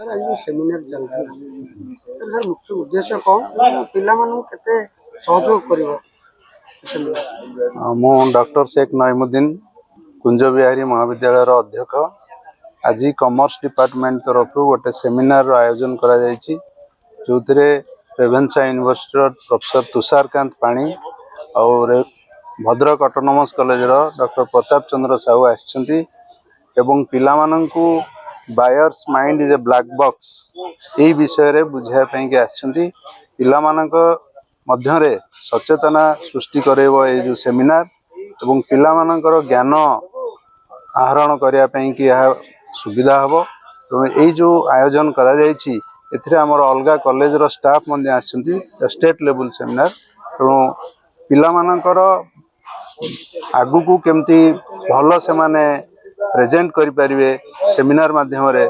Sir आज जो seminar चलती सर मुख्य उद्देश्य कौन पिला केते सहयोग करिवो मु डॉक्टर शेख नईमुद्दीन कुंज बिहारी महाविद्यालय अध्यक्ष आज कॉमर्स डिपार्टमेंट तरफ गोटे सेमिनार आयोजन करा जायछि जो रेवेन्सा यूनिवर्सिटी प्रोफेसर तुषारकांत पाणी और Bhadrak autonomous college doctor Pratap Chandra Sahu आछंती एवं पिला माननकु buyers mind is a black box यही विषय रे बुझाय पई के आछंती पिला मानक मध्यरे सचेतना सृष्टि करेबो ए जो सेमिनार एवं पिला मानकर ज्ञान आहरण करिया पई कि यह सुविधा हबो तो ए जो आयोजन करा जायछि एथिरे हमर अलगा कॉलेज रो स्टाफ मध्ये आछंती स्टेट लेवल सेमिनार तो पिला मानकर आगु को केमती भलो से माने प्रेजेंट करि परिबे सेमिनार माध्यम रे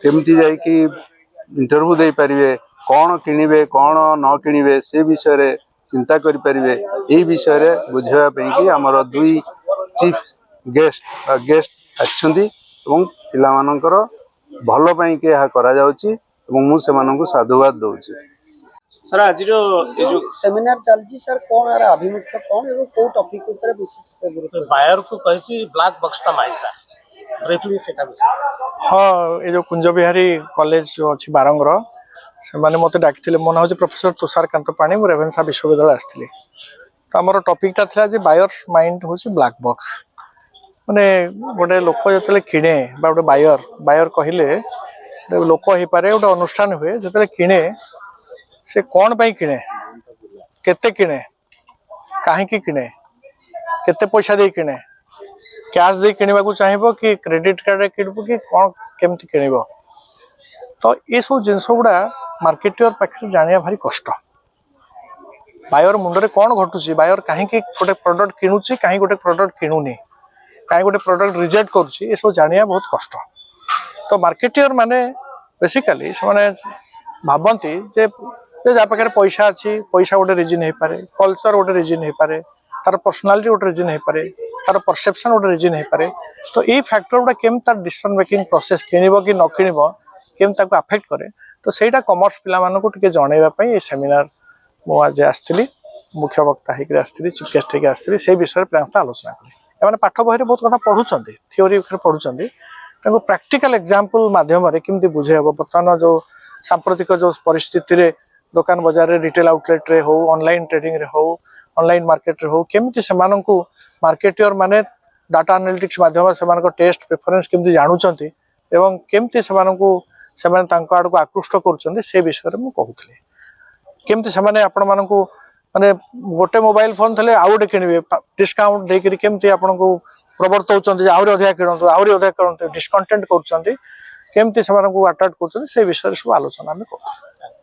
केमती जाय कि इंटरव्यू दे परिबे कौन किनिबे कौन न किनिबे से विषय रे चिंता करि परिबे एही विषय रे बुझावा पई कि हमर दुई चीफ गेस्ट आछंती एवं पिला मानकर भलो पई के या करा जाउची एवं मु से माननकु साधुवाद दउची। सर आज जो सेमिनार चलती सर कौन यार अभिमुख्य कौन एवं को टॉपिक ऊपर विशेष गुरुत्व बायर को कहिछि ब्लैक बॉक्स ता माइंडा ब्रीफली सेटा हाँ ये जो कुंज बिहारी कॉलेज जो अच्छी बारंगर से माने मते डाकिथिले मन हो प्रोफेसर तुषारकांत पाणी मु रेवेन्सा विश्वविद्यालय आस्थिली तो आमर टॉपिक ता थिला जे बायर्स माइंड होछि ब्लैक बॉक्स माने गोटे लोक जतले किणे बा गोटे बायर कहिले लोक हो पारे गोटे अनुष्ठान हुए जतले किणे से कौन पाई किणे केते किणे काहे की किणे केते पैसा दे किणे कैश दे किणवा को चाहिबो कि क्रेडिट कार्ड किणबो कि कौन केमती किणबो तो ये सब जिनस गुड़ा मार्केटर पाखे जानिया भारी कष्ट बायर मुंडरे कौन घटुची बायर कहीं गोटे प्रोडक्ट किणुची कहीं गोटे प्रोडक्ट किणुनी कहीं गोटे प्रोडक्ट रिजेक्ट करुची ये सब जानिया बहुत कष्ट तो मार्केटर माने बेसिकली से माने भाबंती जे जा पाखे पैसा अच्छी पैसा गोटे रिजन हो पारे कल्चर गोटे रिजन हो पारे तार पर्सनालिटी गोटे रिजन हो पारे तार परसेप्शन गोटे रिजन हो पारे तो ये फैक्टर गुड़ा केम तार डिसीजन मेकिंग प्रोसेस किणब कि न किणब केम ताको अफेक्ट करे तो सेटा कॉमर्स पिला मानको टिके जणैबा पई ए सेमिनार मु आज आस्थिली मुख्य वक्ता हेकि आस्थिली चीफ गेस्ट हेकि आस्थिली से विषय प्लान आलोचना करी एमाने पाठ बही बहुत कथा पढुचंदी थ्योरी पढुचंदी ताको प्रैक्टिकल एग्जांपल माध्यम रे केमती बुझे हबो बर्तमान जो सांप्रतिक जो परिस्थिति रे दुकान बाजार रे रिटेल आउटलेट रे हो ऑनलाइन ट्रेडिंग रे हो ऑनलाइन मार्केट रे हो केमती से माननकु मार्केटर माने डाटा एनालिटिक्स माध्यम से मानको टेस्ट प्रेफरेंस केमती जानुचंती एवं केमती से माननकु से माने तांको आड़ को आकृष्ट करूचंती से विषय रे मु कहउथले केमती से माने आपण माननकु माने गोटे मोबाइल फोन थले आ गोटे किनिबे डिस्काउंट दे करी केमती आपनको प्रवर्तौचंती आउरी अधिक किणंतु डिस्काउंटेंट करूचंती केमती से माननकु अट्रैक्ट करूचंती से विषय सब आलोचना में करथले।